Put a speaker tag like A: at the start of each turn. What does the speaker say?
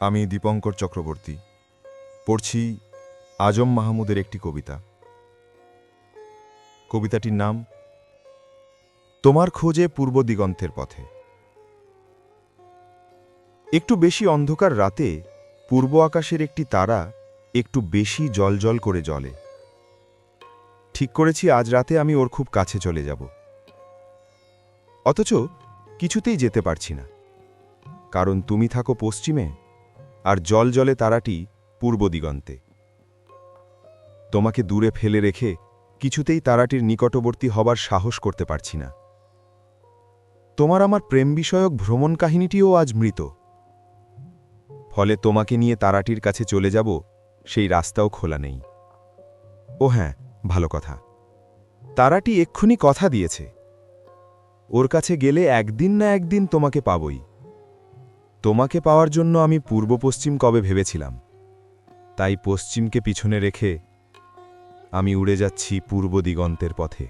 A: আমি দীপঙ্কর চক্রবর্তী পড়ছি আজম মাহমুদের একটি কবিতা। কবিতাটির নাম তোমার খোঁজে পূর্ব দিগন্তের পথে। একটু বেশি অন্ধকার রাতে পূর্ব আকাশের একটি তারা একটু বেশি জ্বলজ্বল করে জ্বলে। ঠিক করেছি আজ রাতে আমি ওর খুব কাছে চলে যাব। অথচ কিছুতেই যেতে পারছি না, কারণ তুমি থাকো পশ্চিমে আর জ্বলজ্বলে তারাটি পূর্ব দিগন্তে। তোমাকে দূরে ফেলে রেখে কিছুতেই তারাটির নিকটবর্তী হবার সাহস করতে পারছি না। তোমার আমার প্রেম বিষয়ক ভ্রমণ কাহিনীটিও আজ মৃত। ফলে তোমাকে নিয়ে তারাটির কাছে চলে যাব, সেই রাস্তাও খোলা নেই। ও হ্যাঁ, ভালো কথা, তারাটি এক্ষুনি কথা দিয়েছে, ওর কাছে গেলে একদিন না একদিন তোমাকে পাবই। তোমাকে পাওয়ার জন্য আমি পূর্ব পশ্চিম কবে ভেবেছিলাম, তাই পশ্চিমকে পিছনে রেখে আমি উড়ে যাচ্ছি পূর্ব দিগন্তের পথে।